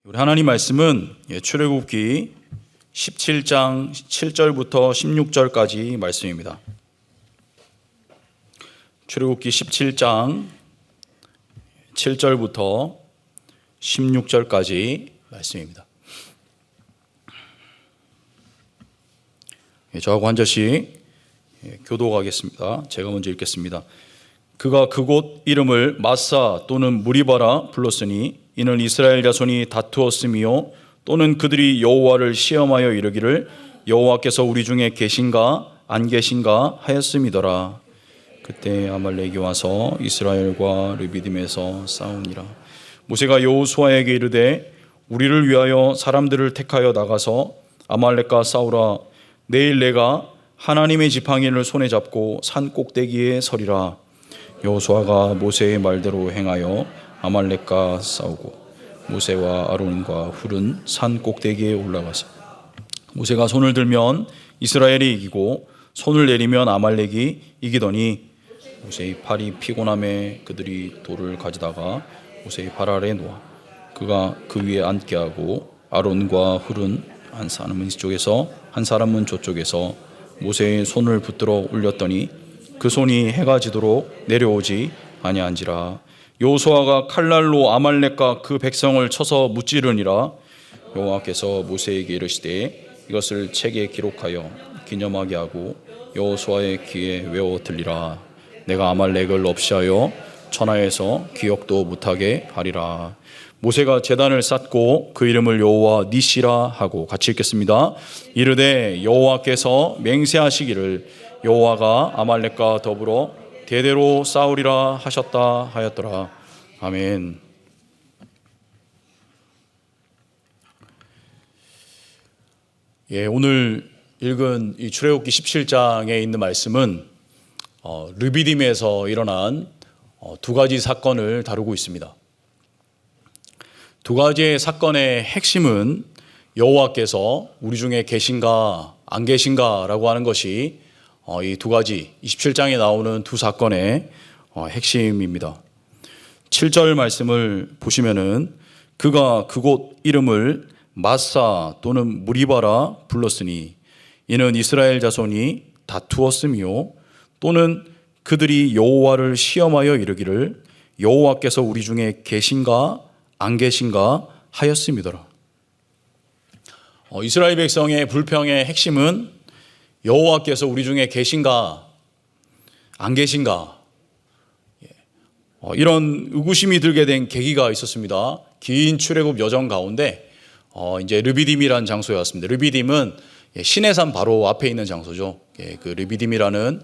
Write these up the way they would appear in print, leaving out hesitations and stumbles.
우리 하나님 말씀은 출애굽기 17장 7절부터 16절까지 말씀입니다. 출애굽기 17장 7절부터 16절까지 말씀입니다. 저하고 한 절씩 교독하겠습니다. 제가 먼저 읽겠습니다. 그가 그곳 이름을 마사 또는 무리바라 불렀으니 이는 이스라엘 자손이 다투었으며 또는 그들이 여호와를 시험하여 이르기를 여호와께서 우리 중에 계신가 안 계신가 하였음이더라. 그때 아말렉이 와서 이스라엘과 르비딤에서 싸우니라. 모세가 여호수아에게 이르되 우리를 위하여 사람들을 택하여 나가서 아말렉과 싸우라. 내일 내가 하나님의 지팡이를 손에 잡고 산 꼭대기에 서리라. 여호수아가 모세의 말대로 행하여 아말렉과 싸우고 모세와 아론과 훌은 산 꼭대기에 올라가서 모세가 손을 들면 이스라엘이 이기고 손을 내리면 아말렉이 이기더니 모세의 팔이 피곤함에 그들이 돌을 가져다가 모세의 발 아래에 놓아 그가 그 위에 앉게 하고 아론과 훌은 한 사람은 이쪽에서 한 사람은 저쪽에서 모세의 손을 붙들어 올렸더니 그 손이 해가 지도록 내려오지 아니한지라. 여호수아가 칼날로 아말렉과 그 백성을 쳐서 무찌르니라. 여호와께서 모세에게 이르시되 이것을 책에 기록하여 기념하게 하고 여호수아의 귀에 외워 들리라. 내가 아말렉을 없이하여 천하에서 기억도 못하게 하리라. 모세가 제단을 쌓고 그 이름을 여호와 니시라 하고 같이 읽겠습니다. 이르되 여호와께서 맹세하시기를 여호와가 아말렉과 더불어 대대로 싸우리라 하셨다 하였더라. 아멘. 오늘 읽은 이 출애굽기 17장에 있는 말씀은 르비딤에서 일어난 두 가지 사건을 다루고 있습니다. 두 가지의 사건의 핵심은 여호와께서 우리 중에 계신가 안 계신가라고 하는 것이 이 두 가지 27장에 나오는 두 사건의 핵심입니다. 7절 말씀을 보시면은 그가 그곳 이름을 마사 또는 무리바라 불렀으니 이는 이스라엘 자손이 다투었으며 또는 그들이 여호와를 시험하여 이르기를 여호와께서 우리 중에 계신가 안 계신가 하였음이더라. 이스라엘 백성의 불평의 핵심은 여호와께서 우리 중에 계신가 안 계신가 이런 의구심이 들게 된 계기가 있었습니다. 긴 출애굽 여정 가운데 이제 르비딤이라는 장소에 왔습니다. 르비딤은 시내산 바로 앞에 있는 장소죠. 그 르비딤이라는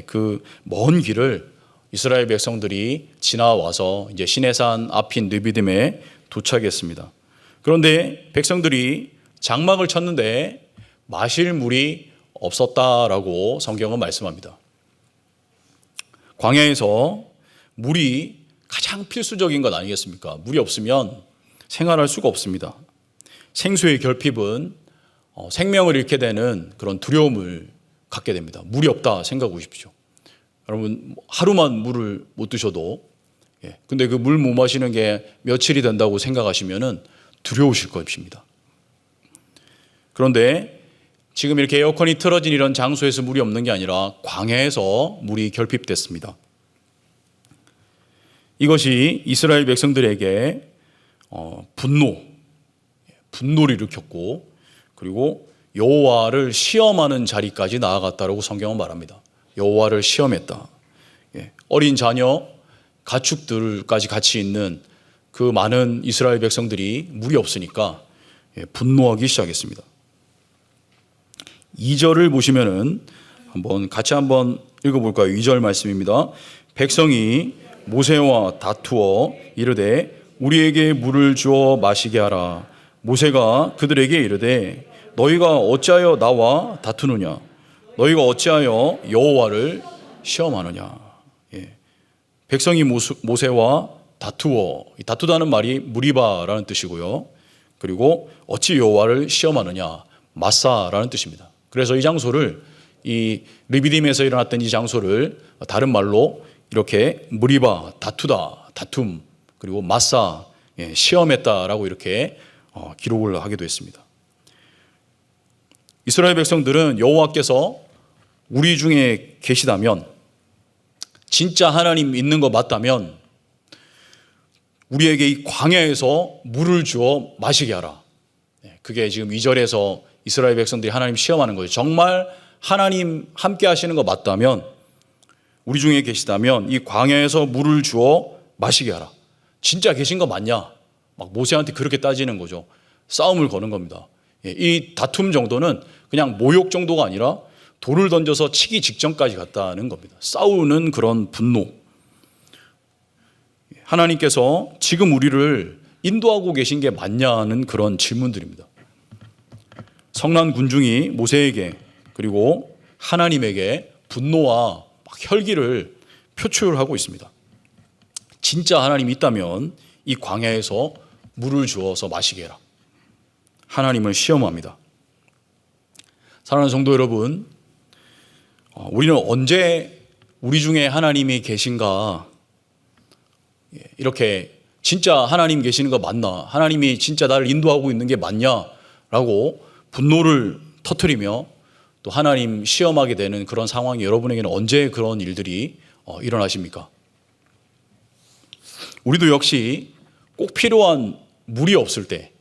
그 먼 길을 이스라엘 백성들이 지나와서 이제 시내산 앞인 르비딤에 도착했습니다. 그런데 백성들이 장막을 쳤는데 마실 물이 없었다라고 성경은 말씀합니다. 광야에서 물이 가장 필수적인 것 아니겠습니까? 물이 없으면 생활할 수가 없습니다. 생수의 결핍은 생명을 잃게 되는 그런 두려움을 갖게 됩니다. 물이 없다 생각해 보십시오. 여러분 하루만 물을 못 드셔도 근데 그 물 못 마시는 게 며칠이 된다고 생각하시면은 두려우실 것입니다. 그런데 지금 이렇게 에어컨이 틀어진 이런 장소에서 물이 없는 게 아니라 광야에서 물이 결핍됐습니다. 이것이 이스라엘 백성들에게 분노를 일으켰고 그리고 여호와를 시험하는 자리까지 나아갔다라고 성경은 말합니다. 여호와를 시험했다. 어린 자녀, 가축들까지 같이 있는 그 많은 이스라엘 백성들이 물이 없으니까 분노하기 시작했습니다. 2절을 보시면은 같이 한번 읽어볼까요? 2절 말씀입니다. 백성이 모세와 다투어 이르되 우리에게 물을 주어 마시게 하라. 모세가 그들에게 이르되 너희가 어찌하여 나와 다투느냐? 너희가 어찌하여 여호와를 시험하느냐? 백성이 모세와 다투어, 다투다는 말이 무리바라는 뜻이고요. 그리고 어찌 여호와를 시험하느냐? 마사라는 뜻입니다. 그래서 이 장소를 이 르비딤에서 일어났던 이 장소를 다른 말로 이렇게 무리바, 다투다, 다툼, 그리고 마사, 시험했다라고 이렇게 기록을 하기도 했습니다. 이스라엘 백성들은 여호와께서 우리 중에 계시다면, 진짜 하나님 있는 거 맞다면 우리에게 이 광야에서 물을 주어 마시게 하라. 그게 지금 2절에서 이스라엘 백성들이 하나님 시험하는 거예요. 정말 하나님 함께 하시는 거 맞다면, 우리 중에 계시다면 이 광야에서 물을 주어 마시게 하라. 진짜 계신 거 맞냐? 막 모세한테 그렇게 따지는 거죠. 싸움을 거는 겁니다. 이 다툼 정도는 그냥 모욕 정도가 아니라 돌을 던져서 치기 직전까지 갔다는 겁니다. 싸우는 그런 분노. 하나님께서 지금 우리를 인도하고 계신 게 맞냐는 그런 질문들입니다. 성난 군중이 모세에게 그리고 하나님에게 분노와 혈기를 표출하고 있습니다. 진짜 하나님이 있다면 이 광야에서 물을 주어서 마시게 해라. 하나님을 시험합니다. 사랑하는 성도 여러분, 우리는 언제 우리 중에 하나님이 계신가, 이렇게 진짜 하나님 계시는 거 맞나, 하나님이 진짜 나를 인도하고 있는 게 맞냐라고 분노를 터뜨리며 또 하나님 시험하게 되는 그런 상황이 여러분에게는 언제 그런 일들이 일어나십니까? 우리도 역시 꼭 필요한 물이 없을 때,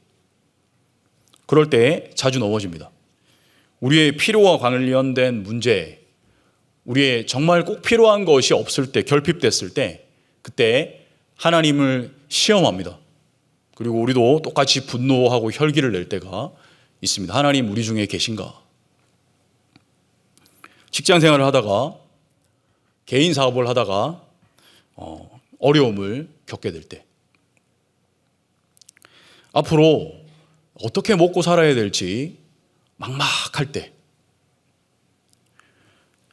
그럴 때 자주 넘어집니다. 우리의 필요와 관련된 문제, 우리의 정말 꼭 필요한 것이 없을 때, 결핍됐을 때, 그때 하나님을 시험합니다. 그리고 우리도 똑같이 분노하고 혈기를 낼 때가 있습니다. 하나님 우리 중에 계신가? 직장 생활을 하다가, 개인 사업을 하다가 어려움을 겪게 될 때, 앞으로 어떻게 먹고 살아야 될지 막막할 때,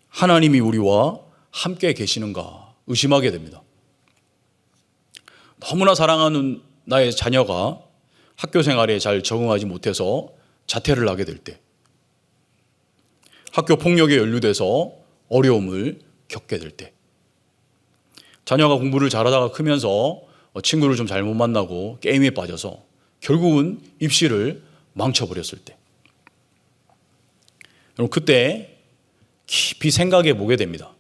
하나님이 우리와 함께 계시는가 의심하게 됩니다. 너무나 사랑하는 나의 자녀가 학교 생활에 잘 적응하지 못해서 자퇴를 하게 될 때, 학교 폭력에 연루돼서 어려움을 겪게 될 때, 자녀가 공부를 잘하다가 크면서 친구를 좀 잘못 만나고 게임에 빠져서 결국은 입시를 망쳐버렸을 때, 여러분 그때 깊이 생각해 보게 됩니다.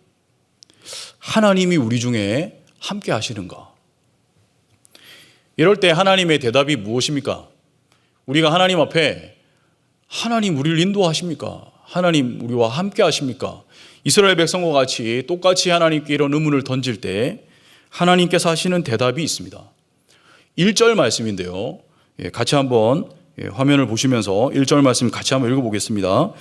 하나님이 우리 중에 함께 하시는가? 이럴 때 하나님의 대답이 무엇입니까? 우리가 하나님 앞에 하나님 우리를 인도하십니까? 하나님 우리와 함께 하십니까? 이스라엘 백성과 같이 똑같이 하나님께 이런 의문을 던질 때 하나님께서 하시는 대답이 있습니다. 1절 말씀인데요. 같이 한번 화면을 보시면서 1절 말씀 같이 한번 읽어보겠습니다.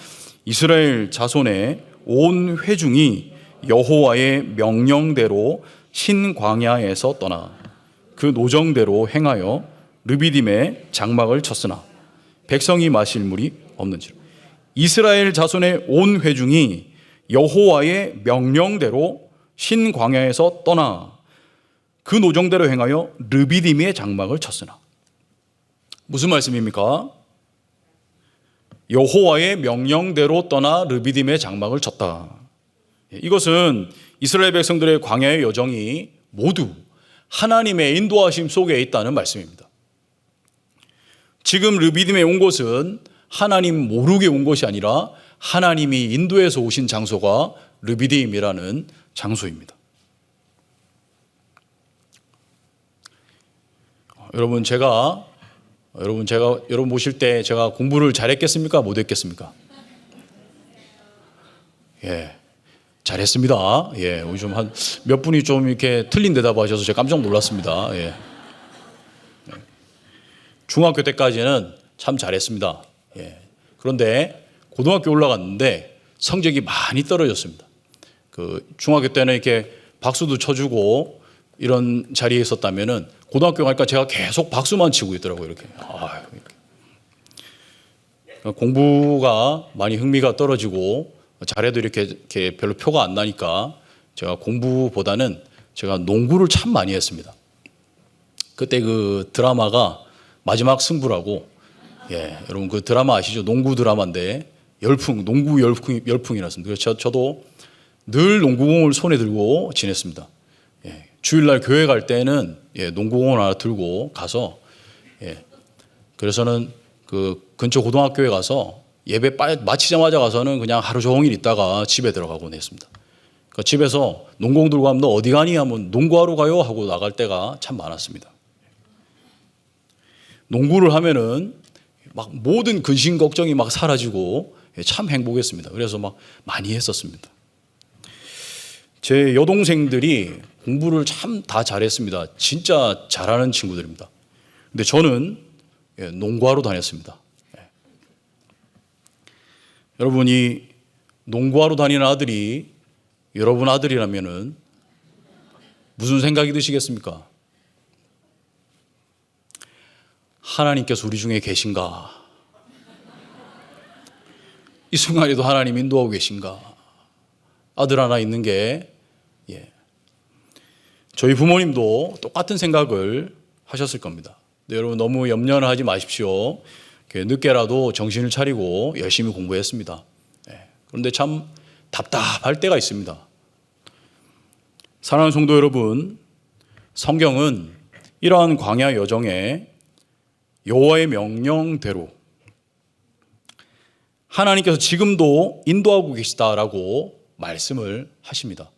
이스라엘 자손의 온 회중이 여호와의 명령대로 신광야에서 떠나 그 노정대로 행하여 르비딤에 장막을 쳤으나 백성이 마실 물이 없는지라. 이스라엘 자손의 온 회중이 여호와의 명령대로 신광야에서 떠나 그 노정대로 행하여 르비딤의 장막을 쳤으나. 무슨 말씀입니까? 여호와의 명령대로 떠나 르비딤의 장막을 쳤다. 이것은 이스라엘 백성들의 광야의 여정이 모두 하나님의 인도하심 속에 있다는 말씀입니다. 지금 르비딤에 온 곳은 하나님 모르게 온 것이 아니라 하나님이 인도에서 오신 장소가 르비딤이라는 장소입니다. 여러분 보실 때 제가 공부를 잘했겠습니까? 못했겠습니까? 잘했습니다. 우리 좀 한 몇 분이 좀 이렇게 틀린 대답하셔서 제가 깜짝 놀랐습니다. 중학교 때까지는 참 잘했습니다. 그런데 고등학교 올라갔는데 성적이 많이 떨어졌습니다. 그 중학교 때는 이렇게 박수도 쳐주고 이런 자리에 있었다면은 고등학교 가니까 제가 계속 박수만 치고 있더라고요. 이렇게. 공부가 많이 흥미가 떨어지고 잘해도 이렇게 별로 표가 안 나니까 제가 공부보다는 제가 농구를 참 많이 했습니다. 그때 그 드라마가 마지막 승부라고, 여러분 그 드라마 아시죠? 농구 드라마인데 농구 열풍이 났습니다. 그래서 저도 늘 농구공을 손에 들고 지냈습니다. 주일날 교회 갈 때는 농구공을 하나 들고 가서 그래서는 그 근처 고등학교에 가서 예배 마치자마자 가서는 그냥 하루 종일 있다가 집에 들어가곤 했습니다. 그러니까 집에서 농공 들고 가면 너 어디 가니 하면 농구하러 가요 하고 나갈 때가 참 많았습니다. 농구를 하면은 막 모든 근심 걱정이 막 사라지고 참 행복했습니다. 그래서 막 많이 했었습니다. 제 여동생들이 공부를 참 다 잘했습니다. 진짜 잘하는 친구들입니다. 근데 저는 농구하러 다녔습니다. 여러분이 농구하러 다니는 아들이 여러분 아들이라면은 무슨 생각이 드시겠습니까? 하나님께서 우리 중에 계신가? 이 순간에도 하나님 인도하고 계신가? 아들 하나 있는 게 저희 부모님도 똑같은 생각을 하셨을 겁니다. 근데 여러분 너무 염려는 하지 마십시오. 늦게라도 정신을 차리고 열심히 공부했습니다. 그런데 참 답답할 때가 있습니다. 사랑하는 성도 여러분, 성경은 이러한 광야 여정에 여호와의 명령대로 하나님께서 지금도 인도하고 계시다라고 말씀을 하십니다.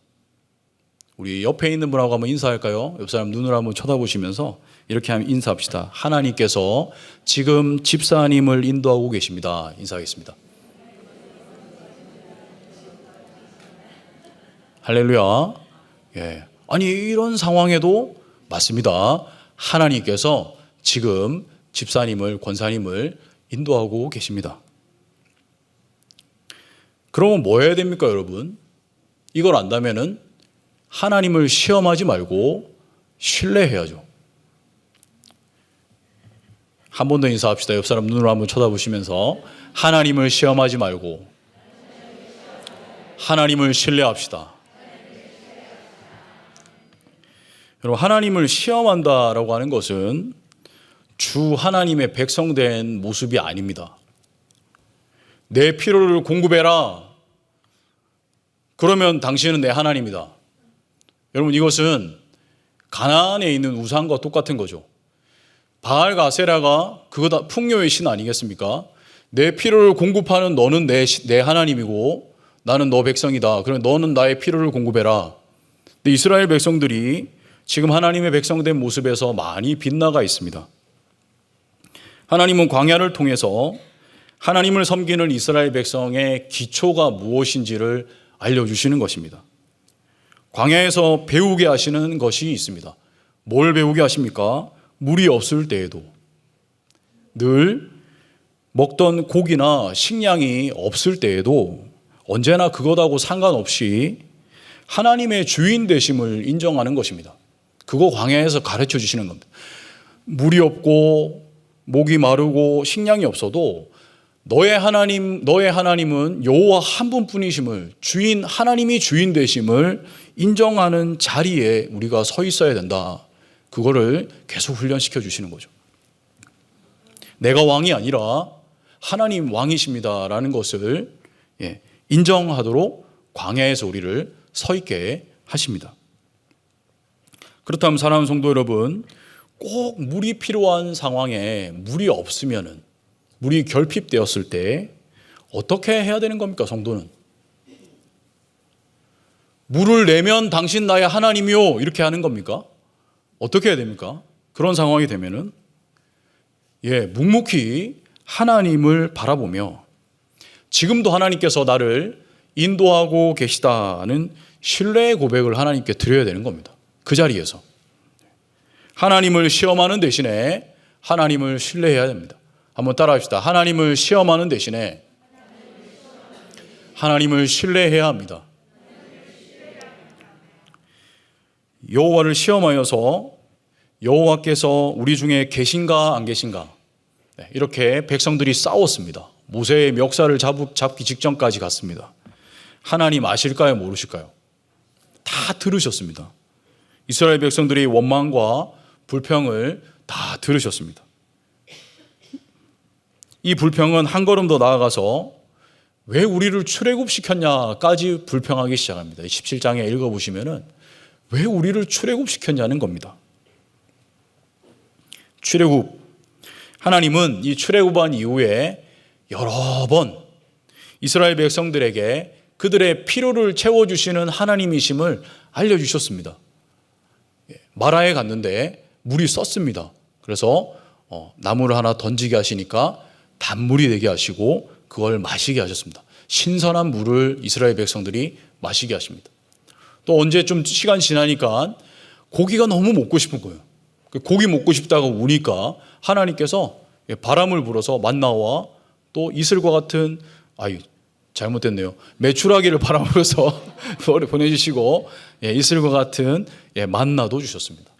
우리 옆에 있는 분하고 한번 인사할까요? 옆 사람 눈을 한번 쳐다보시면서 이렇게 하면 인사합시다. 하나님께서 지금 집사님을 인도하고 계십니다. 인사하겠습니다. 할렐루야. 아니 이런 상황에도 맞습니다. 하나님께서 지금 집사님을 권사님을 인도하고 계십니다. 그러면 뭐 해야 됩니까, 여러분? 이걸 안다면은 하나님을 시험하지 말고 신뢰해야죠. 한 번 더 인사합시다. 옆 사람 눈으로 한번 쳐다보시면서 하나님을 시험하지 말고 하나님을 신뢰합시다. 여러분, 하나님을 시험한다라고 하는 것은 주 하나님의 백성된 모습이 아닙니다. 내 필요를 공급해라. 그러면 당신은 내 하나님이다. 여러분, 이것은 가나안에 있는 우상과 똑같은 거죠. 바알과 아세라가 그거 다 풍요의 신 아니겠습니까? 내 필요를 공급하는 너는 내 하나님이고 나는 너 백성이다. 그러면 너는 나의 필요를 공급해라. 근데 이스라엘 백성들이 지금 하나님의 백성된 모습에서 많이 빗나가 있습니다. 하나님은 광야를 통해서 하나님을 섬기는 이스라엘 백성의 기초가 무엇인지를 알려주시는 것입니다. 광야에서 배우게 하시는 것이 있습니다. 뭘 배우게 하십니까? 물이 없을 때에도 늘 먹던 고기나 식량이 없을 때에도 언제나 그것하고 상관없이 하나님의 주인 되심을 인정하는 것입니다. 그거 광야에서 가르쳐 주시는 겁니다. 물이 없고 목이 마르고 식량이 없어도 너의 하나님은 여호와 한 분뿐이심을, 주인, 하나님이 주인 되심을 인정하는 자리에 우리가 서 있어야 된다. 그거를 계속 훈련시켜 주시는 거죠. 내가 왕이 아니라 하나님 왕이십니다라는 것을 인정하도록 광야에서 우리를 서 있게 하십니다. 그렇다면 사랑하는 성도 여러분, 꼭 물이 필요한 상황에 물이 없으면은, 물이 결핍되었을 때 어떻게 해야 되는 겁니까, 성도는? 물을 내면 당신 나의 하나님이요 이렇게 하는 겁니까? 어떻게 해야 됩니까? 그런 상황이 되면은 묵묵히 하나님을 바라보며 지금도 하나님께서 나를 인도하고 계시다는 신뢰의 고백을 하나님께 드려야 되는 겁니다. 그 자리에서 하나님을 시험하는 대신에 하나님을 신뢰해야 됩니다. 한번 따라합시다. 하나님을 시험하는 대신에 하나님을 신뢰해야 합니다. 여호와를 시험하여서 여호와께서 우리 중에 계신가 안 계신가, 이렇게 백성들이 싸웠습니다. 모세의 멱살을 잡기 직전까지 갔습니다. 하나님 아실까요, 모르실까요? 다 들으셨습니다. 이스라엘 백성들의 원망과 불평을 다 들으셨습니다. 이 불평은 한 걸음 더 나아가서 왜 우리를 출애굽시켰냐까지 불평하기 시작합니다. 17장에 읽어보시면은 왜 우리를 출애굽시켰냐는 겁니다. 출애굽, 하나님은 이 출애굽한 이후에 여러 번 이스라엘 백성들에게 그들의 필요를 채워주시는 하나님이심을 알려주셨습니다. 마라에 갔는데 물이 썼습니다. 그래서 나무를 하나 던지게 하시니까 단물이 되게 하시고 그걸 마시게 하셨습니다. 신선한 물을 이스라엘 백성들이 마시게 하십니다. 또 언제 좀 시간 지나니까 고기가 너무 먹고 싶은 거예요. 고기 먹고 싶다고 우니까 하나님께서 바람을 불어서 만나와 또 이슬과 같은 잘못됐네요. 메추라기를 바람 불어서 보내주시고 이슬과 같은 만나도 주셨습니다.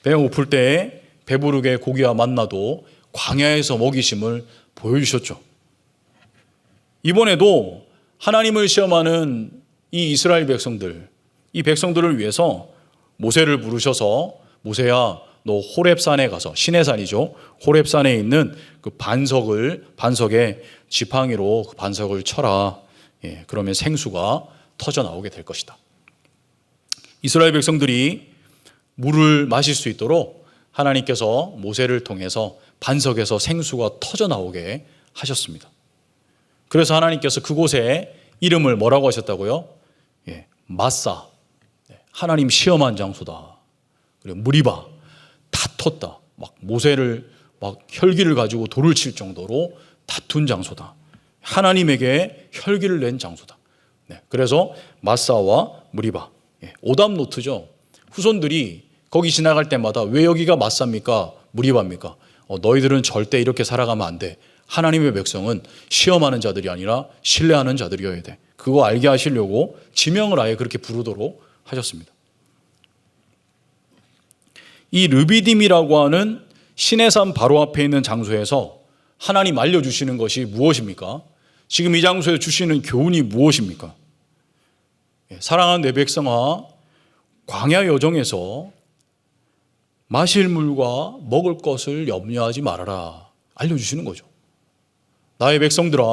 배 고플 때 배부르게 고기와 만나도 광야에서 먹이심을 보여주셨죠. 이번에도 하나님을 시험하는 이 이스라엘 백성들, 이 백성들을 위해서 모세를 부르셔서 모세야 너 호렙산에 가서, 시내산이죠, 호렙산에 있는 그 반석에 지팡이로 그 반석을 쳐라. 그러면 생수가 터져 나오게 될 것이다. 이스라엘 백성들이 물을 마실 수 있도록 하나님께서 모세를 통해서 반석에서 생수가 터져 나오게 하셨습니다. 그래서 하나님께서 그곳에 이름을 뭐라고 하셨다고요? 마사, 하나님 시험한 장소다. 그리고 무리바, 다퉜다. 막 모세를 막 혈기를 가지고 돌을 칠 정도로 다툰 장소다. 하나님에게 혈기를 낸 장소다. 그래서 마사와 무리바, 오답 노트죠. 후손들이 거기 지나갈 때마다 왜 여기가 마사입니까? 무리바입니까? 너희들은 절대 이렇게 살아가면 안 돼. 하나님의 백성은 시험하는 자들이 아니라 신뢰하는 자들이어야 돼. 그거 알게 하시려고 지명을 아예 그렇게 부르도록 하셨습니다. 이 르비딤이라고 하는 시내산 바로 앞에 있는 장소에서 하나님 알려주시는 것이 무엇입니까? 지금 이 장소에 주시는 교훈이 무엇입니까? 사랑하는 내 백성아, 광야 여정에서 마실 물과 먹을 것을 염려하지 말아라. 알려주시는 거죠. 나의 백성들아,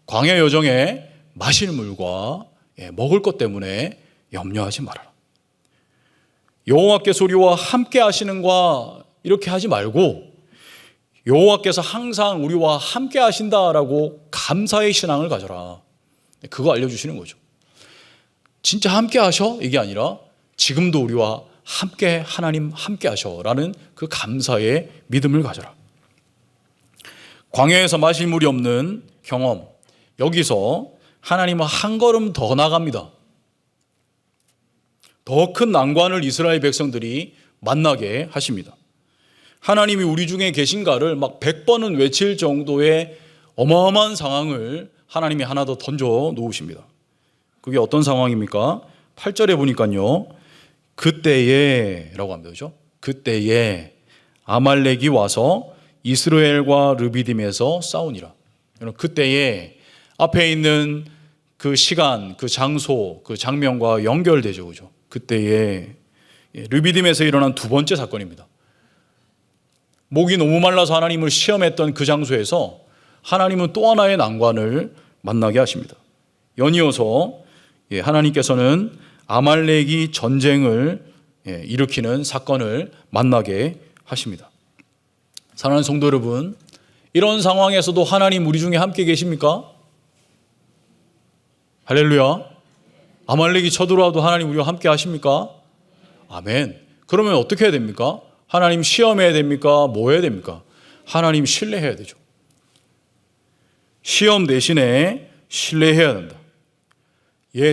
광야 여정에 마실 물과 먹을 것 때문에 염려하지 말아라. 여호와께서 우리와 함께 하시는과 이렇게 하지 말고 여호와께서 항상 우리와 함께 하신다라고 감사의 신앙을 가져라. 그거 알려주시는 거죠. 진짜 함께 하셔? 이게 아니라 지금도 우리와 함께 하나님 함께 하셔라는 그 감사의 믿음을 가져라. 광야에서 마실 물이 없는 경험, 여기서 하나님은 한 걸음 더 나갑니다. 더 큰 난관을 이스라엘 백성들이 만나게 하십니다. 하나님이 우리 중에 계신가를 막 100번은 외칠 정도의 어마어마한 상황을 하나님이 하나 더 던져 놓으십니다. 그게 어떤 상황입니까? 8절에 보니까요, 그때에 라고 합니다. 그죠? 그때에 아말렉이 와서 이스라엘과 르비딤에서 싸우니라. 그때에 앞에 있는 그 시간, 그 장소, 그 장면과 연결되죠. 그죠? 그때에 르비딤에서 일어난 두 번째 사건입니다. 목이 너무 말라서 하나님을 시험했던 그 장소에서 하나님은 또 하나의 난관을 만나게 하십니다. 연이어서 하나님께서는 아말렉이 전쟁을 일으키는 사건을 만나게 하십니다. 사랑하는 성도 여러분, 이런 상황에서도 하나님 우리 중에 함께 계십니까? 할렐루야. 아말렉이 쳐들어와도 하나님 우리와 함께 하십니까? 아멘. 그러면 어떻게 해야 됩니까? 하나님 시험해야 됩니까? 뭐 해야 됩니까? 하나님 신뢰해야 되죠. 시험 대신에 신뢰해야 된다.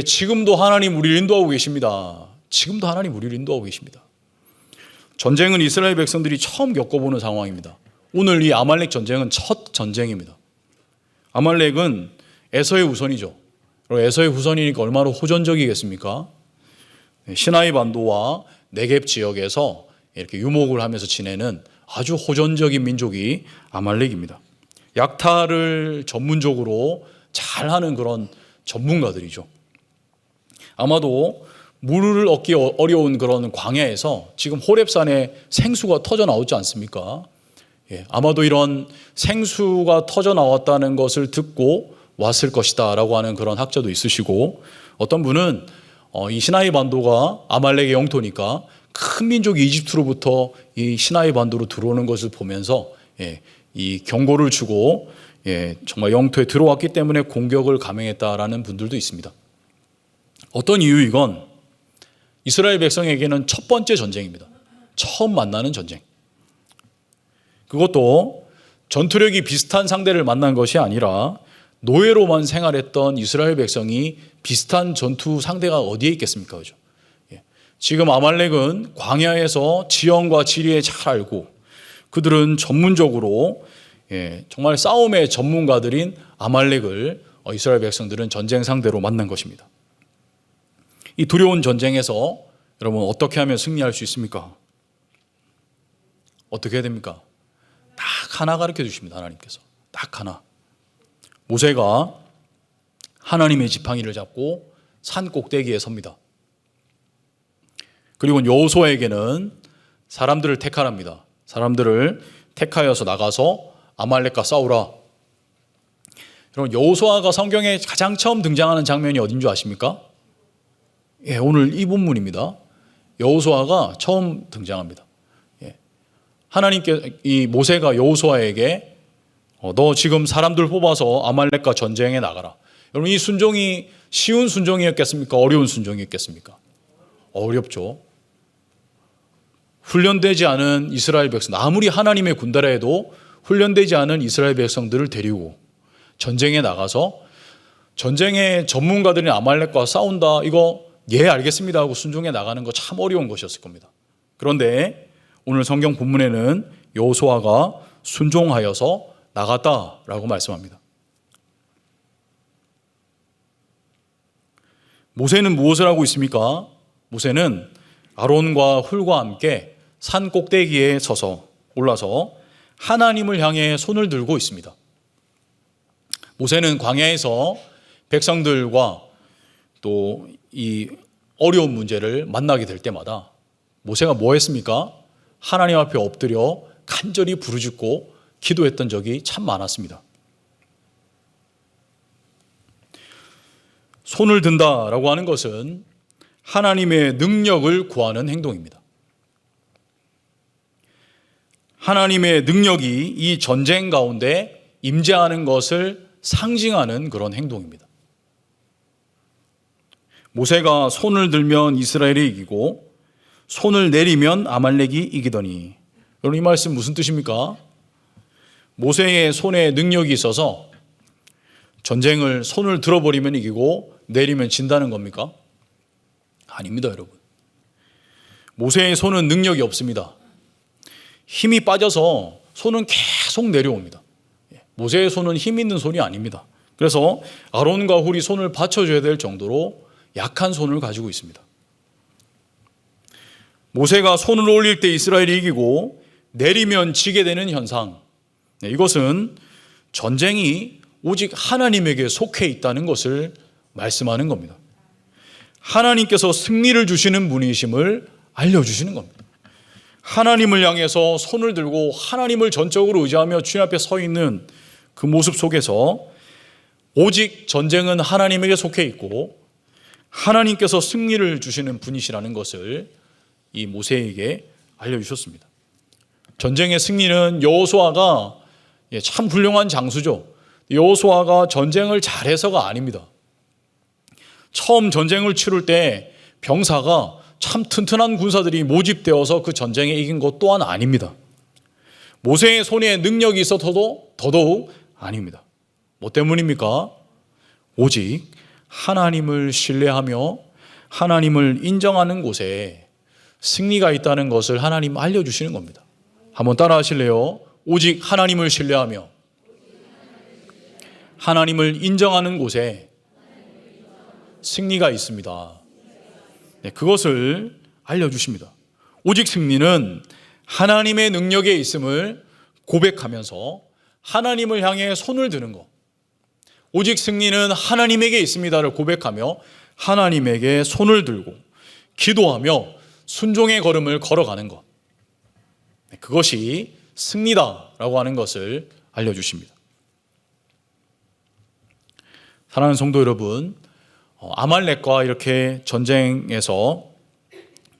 지금도 하나님 우리를 인도하고 계십니다. 지금도 하나님 우리를 인도하고 계십니다. 전쟁은 이스라엘 백성들이 처음 겪어보는 상황입니다. 오늘 이 아말렉 전쟁은 첫 전쟁입니다. 아말렉은 에서의 후손이죠. 에서의 후손이니까 얼마나 호전적이겠습니까? 시나이 반도와 네겝 지역에서 이렇게 유목을 하면서 지내는 아주 호전적인 민족이 아말렉입니다. 약탈을 전문적으로 잘하는 그런 전문가들이죠. 아마도 물을 얻기 어려운 그런 광야에서 지금 호렙산에 생수가 터져 나오지 않습니까? 아마도 이런 생수가 터져 나왔다는 것을 듣고 왔을 것이다 라고 하는 그런 학자도 있으시고, 어떤 분은 이 시나이 반도가 아말렉의 영토니까 큰 민족이 이집트로부터 이 시나이 반도로 들어오는 것을 보면서 이 경고를 주고 정말 영토에 들어왔기 때문에 공격을 감행했다라는 분들도 있습니다. 어떤 이유이건 이스라엘 백성에게는 첫 번째 전쟁입니다. 처음 만나는 전쟁. 그것도 전투력이 비슷한 상대를 만난 것이 아니라 노예로만 생활했던 이스라엘 백성이 비슷한 전투 상대가 어디에 있겠습니까? 그죠? 지금 아말렉은 광야에서 지형과 지리에 잘 알고 그들은 전문적으로 정말 싸움의 전문가들인 아말렉을 이스라엘 백성들은 전쟁 상대로 만난 것입니다. 이 두려운 전쟁에서 여러분 어떻게 하면 승리할 수 있습니까? 어떻게 해야 됩니까? 딱 하나 가르쳐 주십니다. 하나님께서. 딱 하나. 모세가 하나님의 지팡이를 잡고 산 꼭대기에 섭니다. 그리고 여호수아에게는 사람들을 택하랍니다. 사람들을 택하여서 나가서 아말렉과 싸우라. 여러분 여호수아가 성경에 가장 처음 등장하는 장면이 어딘 줄 아십니까? 오늘 이 본문입니다. 여호수아가 처음 등장합니다. 하나님께 이 모세가 여호수아에게 너 지금 사람들 뽑아서 아말렉과 전쟁에 나가라. 여러분 이 순종이 쉬운 순종이었겠습니까? 어려운 순종이었겠습니까? 어렵죠. 훈련되지 않은 이스라엘 백성, 아무리 하나님의 군대라 해도 훈련되지 않은 이스라엘 백성들을 데리고 전쟁에 나가서 전쟁의 전문가들인 아말렉과 싸운다. 이거 알겠습니다 하고 순종해 나가는 거 참 어려운 것이었을 겁니다. 그런데 오늘 성경 본문에는 여호수아가 순종하여서 나갔다라고 말씀합니다. 모세는 무엇을 하고 있습니까? 모세는 아론과 훌과 함께 산 꼭대기에 올라서 하나님을 향해 손을 들고 있습니다. 모세는 광야에서 백성들과 또 이 어려운 문제를 만나게 될 때마다 모세가 뭐 했습니까? 하나님 앞에 엎드려 간절히 부르짖고 기도했던 적이 참 많았습니다. 손을 든다라고 하는 것은 하나님의 능력을 구하는 행동입니다. 하나님의 능력이 이 전쟁 가운데 임재하는 것을 상징하는 그런 행동입니다. 모세가 손을 들면 이스라엘이 이기고 손을 내리면 아말렉이 이기더니, 여러분 이 말씀 무슨 뜻입니까? 모세의 손에 능력이 있어서 전쟁을 손을 들어버리면 이기고 내리면 진다는 겁니까? 아닙니다, 여러분. 모세의 손은 능력이 없습니다. 힘이 빠져서 손은 계속 내려옵니다. 모세의 손은 힘 있는 손이 아닙니다. 그래서 아론과 훌이 손을 받쳐줘야 될 정도로 약한 손을 가지고 있습니다. 모세가 손을 올릴 때 이스라엘이 이기고 내리면 지게 되는 현상, 이것은 전쟁이 오직 하나님에게 속해 있다는 것을 말씀하는 겁니다. 하나님께서 승리를 주시는 분이심을 알려주시는 겁니다. 하나님을 향해서 손을 들고 하나님을 전적으로 의지하며 주님 앞에 서 있는 그 모습 속에서 오직 전쟁은 하나님에게 속해 있고 하나님께서 승리를 주시는 분이시라는 것을 이 모세에게 알려주셨습니다. 전쟁의 승리는 여호수아가 참 훌륭한 장수죠. 여호수아가 전쟁을 잘해서가 아닙니다. 처음 전쟁을 치룰 때 병사가 참 튼튼한 군사들이 모집되어서 그 전쟁에 이긴 것 또한 아닙니다. 모세의 손에 능력이 있어서도 더더욱 아닙니다. 뭐 때문입니까? 오직 하나님을 신뢰하며 하나님을 인정하는 곳에 승리가 있다는 것을 하나님 알려주시는 겁니다. 한번 따라 하실래요? 오직 하나님을 신뢰하며 하나님을 인정하는 곳에 승리가 있습니다. 그것을 알려주십니다. 오직 승리는 하나님의 능력에 있음을 고백하면서 하나님을 향해 손을 드는 것. 오직 승리는 하나님에게 있습니다를 고백하며 하나님에게 손을 들고 기도하며 순종의 걸음을 걸어가는 것. 그것이 승리다라고 하는 것을 알려주십니다. 사랑하는 성도 여러분, 아말렉과 이렇게 전쟁에서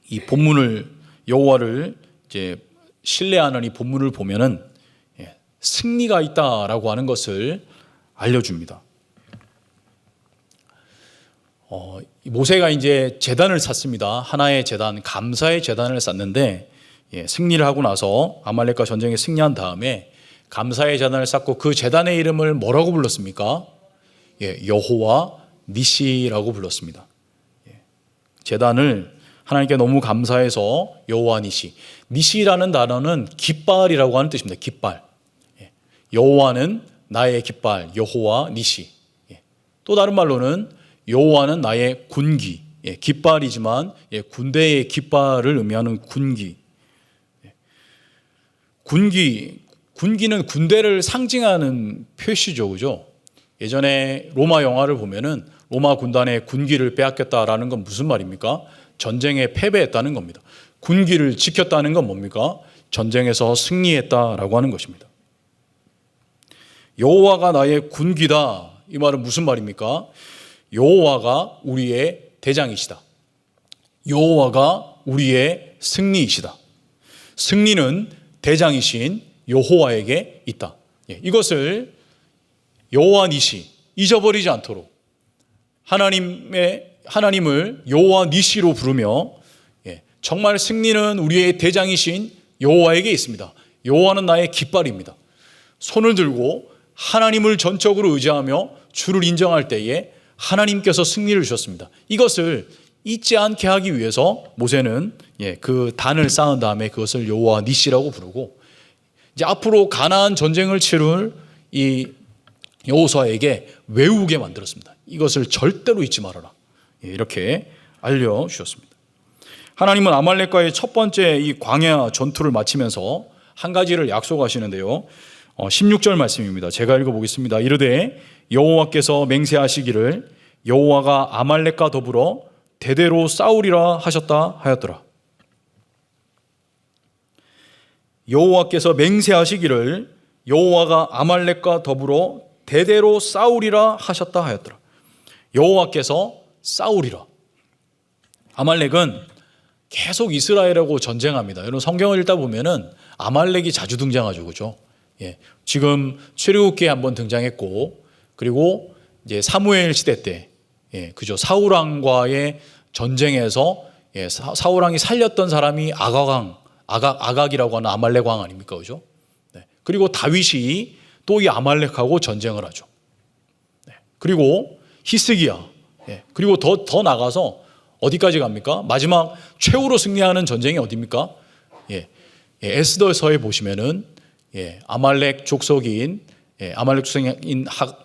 이 본문을 여호와를 이제 신뢰하는 이 본문을 보면은 승리가 있다라고 하는 것을 알려줍니다. 모세가 이제 제단을 샀습니다. 하나의 제단, 감사의 제단을 샀는데 승리를 하고 나서 아말렉과 전쟁에 승리한 다음에 감사의 제단을 쌓고 그 제단의 이름을 뭐라고 불렀습니까? 여호와 니시라고 불렀습니다. 제단을 하나님께 너무 감사해서 여호와 니시. 니시라는 단어는 깃발이라고 하는 뜻입니다. 깃발. 여호와는 나의 깃발, 여호와 니시. 또 다른 말로는 여호와는 나의 군기. 깃발이지만 군대의 깃발을 의미하는 군기. 군기는 군대를 상징하는 표시죠, 그죠? 예전에 로마 영화를 보면은 로마 군단의 군기를 빼앗겼다라는 건 무슨 말입니까? 전쟁에 패배했다는 겁니다. 군기를 지켰다는 건 뭡니까? 전쟁에서 승리했다라고 하는 것입니다. 여호와가 나의 군기다. 이 말은 무슨 말입니까? 여호와가 우리의 대장이시다. 여호와가 우리의 승리이시다. 승리는 대장이신 여호와에게 있다. 이것을 여호와 니시, 잊어버리지 않도록 하나님을 여호와 니시로 부르며 정말 승리는 우리의 대장이신 여호와에게 있습니다. 여호와는 나의 깃발입니다. 손을 들고 하나님을 전적으로 의지하며 주를 인정할 때에 하나님께서 승리를 주셨습니다. 이것을 잊지 않게 하기 위해서 모세는 그 단을 쌓은 다음에 그것을 여호와 니시라고 부르고 이제 앞으로 가나안 전쟁을 치룰 이 여호수아에게 외우게 만들었습니다. 이것을 절대로 잊지 말아라. 이렇게 알려주셨습니다. 하나님은 아말렉과의 첫 번째 이 광야 전투를 마치면서 한 가지를 약속하시는데요. 16절 말씀입니다. 제가 읽어보겠습니다. 이르되 여호와께서 맹세하시기를 여호와가 아말렉과 더불어 대대로 싸우리라 하셨다 하였더라. 여호와께서 맹세하시기를 여호와가 아말렉과 더불어 대대로 싸우리라 하셨다 하였더라. 여호와께서 싸우리라. 아말렉은 계속 이스라엘하고 전쟁합니다. 여러분 성경을 읽다 보면은 아말렉이 자주 등장하죠, 그렇죠? 지금 출애굽기에 한번 등장했고, 그리고 이제 사무엘 시대 때, 그죠? 사울 왕과의 전쟁에서 사울 왕이 살렸던 사람이 아각이라고 하는 아말렉 왕 아닙니까, 그죠? 그리고 다윗이 또 이 아말렉하고 전쟁을 하죠. 그리고 히스기야, 그리고 더 나가서 어디까지 갑니까? 마지막 최후로 승리하는 전쟁이 어디입니까? 에스더서에 보시면은 아말렉 족속인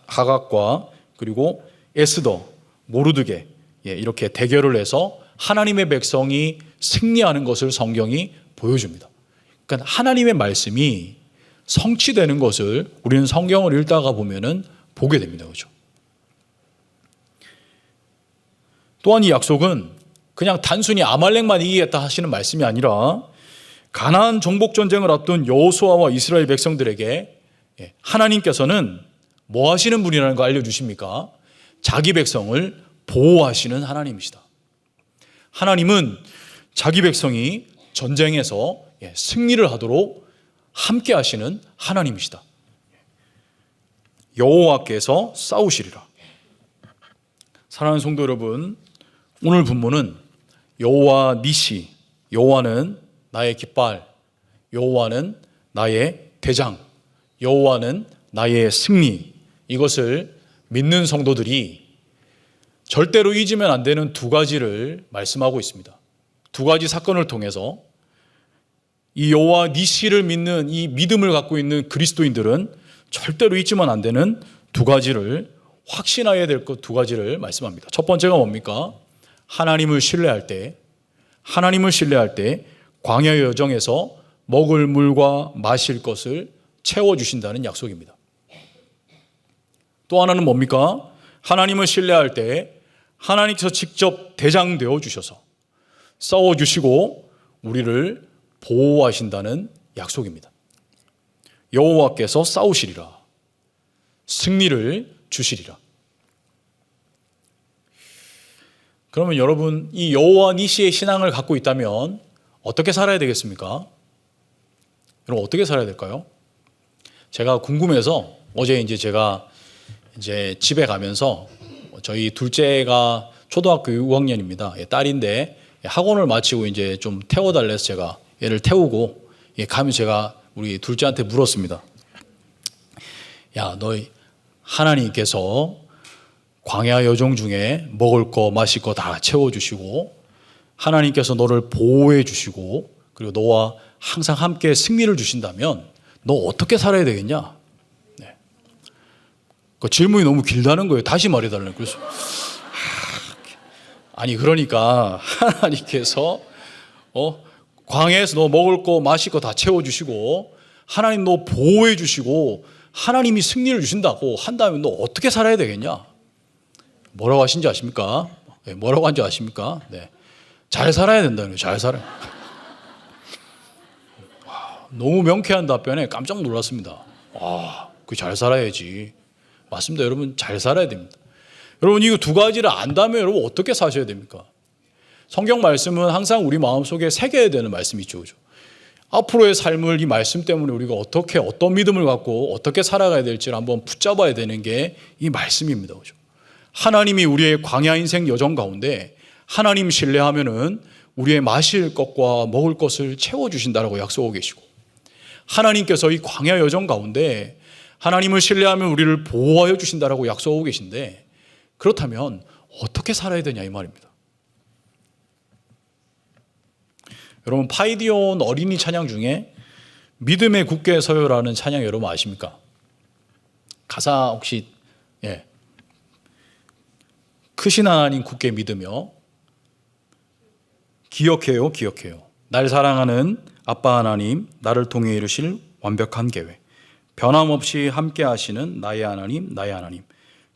하각과 그리고 에스더, 모르드게 이렇게 대결을 해서 하나님의 백성이 승리하는 것을 성경이 보여줍니다. 그러니까 하나님의 말씀이 성취되는 것을 우리는 성경을 읽다가 보면은 보게 됩니다. 그렇죠? 또한 이 약속은 그냥 단순히 아말렉만 이기겠다 하시는 말씀이 아니라 가나안 정복 전쟁을 앞둔 여호수아와 이스라엘 백성들에게 하나님께서는 뭐 하시는 분이라는 거 알려주십니까? 자기 백성을 보호하시는 하나님이시다. 하나님은 자기 백성이 전쟁에서 승리를 하도록 함께 하시는 하나님이시다. 여호와께서 싸우시리라. 사랑하는 성도 여러분, 오늘 본문은 여호와 니시, 여호와는 나의 깃발, 여호와는 나의 대장, 여호와는 나의 승리, 이것을 믿는 성도들이 절대로 잊으면 안 되는 두 가지를 말씀하고 있습니다. 두 가지 사건을 통해서 이 여호와 니시를 믿는 이 믿음을 갖고 있는 그리스도인들은 절대로 잊으면 안 되는 두 가지를, 확신해야 될 것 두 가지를 말씀합니다. 첫 번째가 뭡니까? 하나님을 신뢰할 때 광야의 여정에서 먹을 물과 마실 것을 채워주신다는 약속입니다. 또 하나는 뭡니까? 하나님을 신뢰할 때 하나님께서 직접 대장 되어 주셔서 싸워주시고 우리를 보호하신다는 약속입니다. 여호와께서 싸우시리라. 승리를 주시리라. 그러면 여러분, 이 여호와 니시의 신앙을 갖고 있다면 어떻게 살아야 되겠습니까? 여러분 어떻게 살아야 될까요? 제가 궁금해서 어제 제가 집에 가면서 저희 둘째가 초등학교 6학년입니다. 딸인데 학원을 마치고 좀 태워달래서 제가 얘를 태우고 가면 제가 우리 둘째한테 물었습니다. 야, 너 하나님께서 광야 여정 중에 먹을 거 마실 거 다 채워주시고 하나님께서 너를 보호해 주시고 그리고 너와 항상 함께 승리를 주신다면 너 어떻게 살아야 되겠냐? 네. 그 질문이 너무 길다는 거예요. 다시 말해달라고. 그래서 아니 그러니까 하나님께서 광야에서 너 먹을 거 마실 거 다 채워주시고 하나님 너 보호해 주시고 하나님이 승리를 주신다고 한다면 너 어떻게 살아야 되겠냐? 뭐라고 하신지 아십니까? 네, 뭐라고 한지 아십니까? 네. 잘 살아야 된다는 거예요. 잘 살아요. 너무 명쾌한 답변에 깜짝 놀랐습니다. 잘 살아야지. 맞습니다. 여러분 잘 살아야 됩니다. 여러분 이거 두 가지를 안다면 여러분 어떻게 사셔야 됩니까? 성경 말씀은 항상 우리 마음속에 새겨야 되는 말씀이죠. 그죠? 앞으로의 삶을 이 말씀 때문에 우리가 어떤 믿음을 갖고 어떻게 살아가야 될지를 한번 붙잡아야 되는 게 이 말씀입니다. 그죠? 하나님이 우리의 광야 인생 여정 가운데 하나님 신뢰하면은 우리의 마실 것과 먹을 것을 채워주신다라고 약속하고 계시고 하나님께서 이 광야 여정 가운데 하나님을 신뢰하면 우리를 보호하여 주신다라고 약속하고 계신데 그렇다면 어떻게 살아야 되냐 이 말입니다. 여러분 파이디온 어린이 찬양 중에 믿음의 굳게 서요라는 찬양 여러분 아십니까? 가사 혹시 크신 하나님 굳게 믿으며 기억해요 날 사랑하는 아빠 하나님 나를 통해 이루실 완벽한 계획 변함없이 함께 하시는 나의 하나님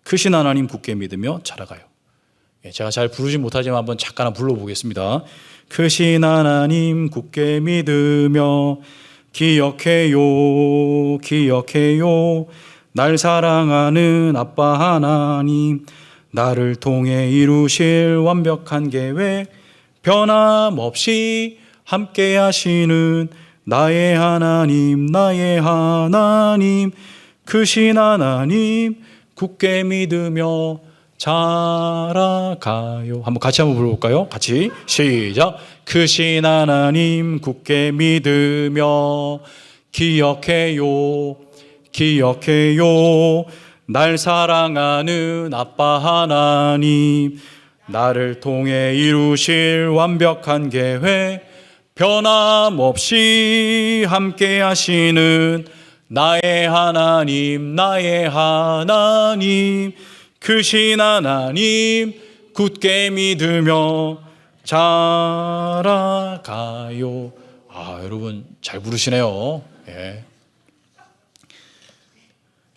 크신 하나님 굳게 믿으며 자라가요. 제가 잘 부르지 못하지만 한번 잠깐 불러보겠습니다. 크신 하나님 굳게 믿으며 기억해요 날 사랑하는 아빠 하나님 나를 통해 이루실 완벽한 계획 변함없이 함께 하시는 나의 하나님 크신 하나님 굳게 믿으며 자라가요. 같이 한번 불러볼까요? 같이 시작. 크신 하나님 굳게 믿으며 기억해요 날 사랑하는 아빠 하나님 나를 통해 이루실 완벽한 계획 변함없이 함께 하시는 나의 하나님 크신 하나님 굳게 믿으며 자라가요. 여러분 잘 부르시네요.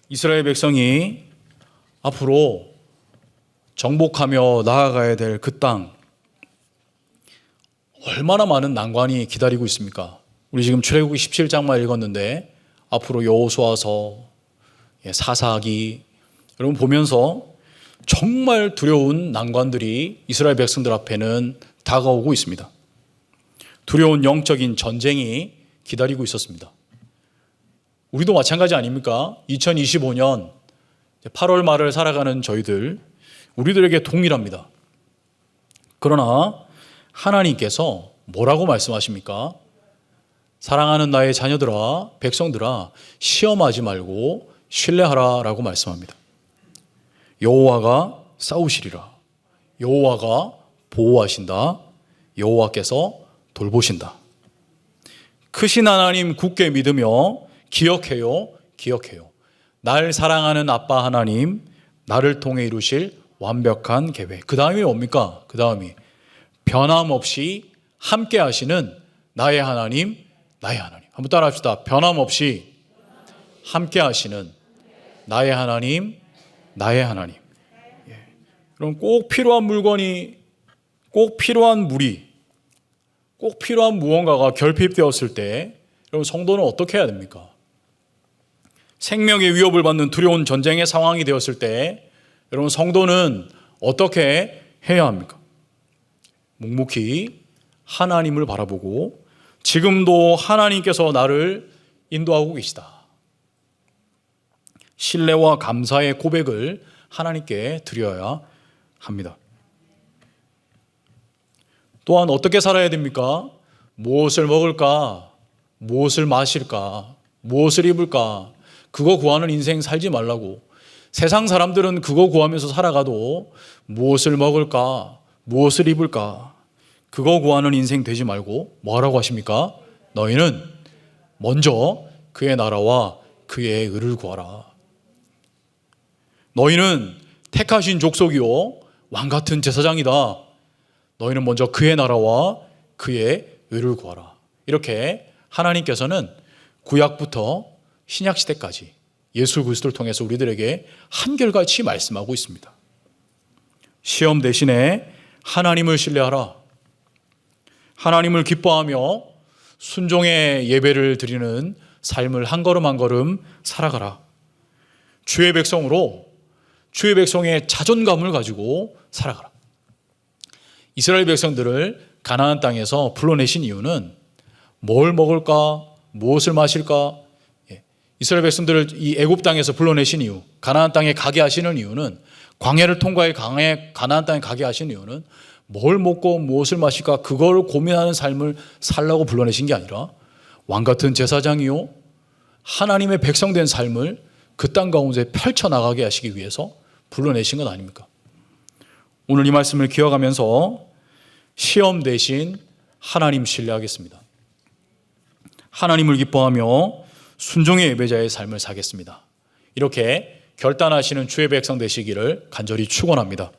이스라엘 백성이 앞으로 정복하며 나아가야 될 그 땅 얼마나 많은 난관이 기다리고 있습니까? 우리 지금 출애굽기 17장만 읽었는데 앞으로 여호수아서 사사기 여러분 보면서 정말 두려운 난관들이 이스라엘 백성들 앞에는 다가오고 있습니다. 두려운 영적인 전쟁이 기다리고 있었습니다. 우리도 마찬가지 아닙니까? 2025년 8월 말을 살아가는 우리들에게 동일합니다. 그러나 하나님께서 뭐라고 말씀하십니까? 사랑하는 나의 자녀들아, 백성들아, 시험하지 말고 신뢰하라라고 말씀합니다. 여호와가 싸우시리라. 여호와가 보호하신다. 여호와께서 돌보신다. 크신 하나님 굳게 믿으며 기억해요. 날 사랑하는 아빠 하나님, 나를 통해 이루실 완벽한 계획. 그 다음이 뭡니까? 그 다음이 변함없이 함께 하시는 나의 하나님. 한번 따라 합시다. 변함없이 함께 하시는 나의 하나님. 그럼 꼭 필요한 물건이, 꼭 필요한 물이, 꼭 필요한 무언가가 결핍되었을 때 여러분 성도는 어떻게 해야 됩니까? 생명의 위협을 받는 두려운 전쟁의 상황이 되었을 때 여러분 성도는 어떻게 해야 합니까? 묵묵히 하나님을 바라보고 지금도 하나님께서 나를 인도하고 계시다. 신뢰와 감사의 고백을 하나님께 드려야 합니다. 또한 어떻게 살아야 됩니까? 무엇을 먹을까? 무엇을 마실까? 무엇을 입을까? 그거 구하는 인생 살지 말라고. 세상 사람들은 그거 구하면서 살아가도 무엇을 먹을까? 무엇을 입을까? 그거 구하는 인생 되지 말고 뭐하라고 하십니까? 너희는 먼저 그의 나라와 그의 의를 구하라. 너희는 택하신 족속이요 왕같은 제사장이다. 너희는 먼저 그의 나라와 그의 의를 구하라. 이렇게 하나님께서는 구약부터 신약 시대까지 예수 그리스도를 통해서 우리들에게 한결같이 말씀하고 있습니다. 시험 대신에 하나님을 신뢰하라. 하나님을 기뻐하며 순종의 예배를 드리는 삶을 한 걸음 한 걸음 살아가라. 주의 백성으로 주의 백성의 자존감을 가지고 살아가라. 이스라엘 백성들을 가나안 땅에서 불러내신 이유는 뭘 먹을까, 무엇을 마실까? 이스라엘 백성들을 이 애굽 땅에서 불러내신 이유, 가나안 땅에 가게 하시는 이유는, 광야를 통과해 가나안 땅에 가게 하시는 이유는 뭘 먹고 무엇을 마실까 그걸 고민하는 삶을 살라고 불러내신 게 아니라 왕같은 제사장이요 하나님의 백성된 삶을 그 땅 가운데 펼쳐나가게 하시기 위해서 불러내신 것 아닙니까? 오늘 이 말씀을 기억하면서 시험 대신 하나님 신뢰하겠습니다. 하나님을 기뻐하며 순종의 예배자의 삶을 사겠습니다. 이렇게 결단하시는 주의 백성 되시기를 간절히 축원합니다.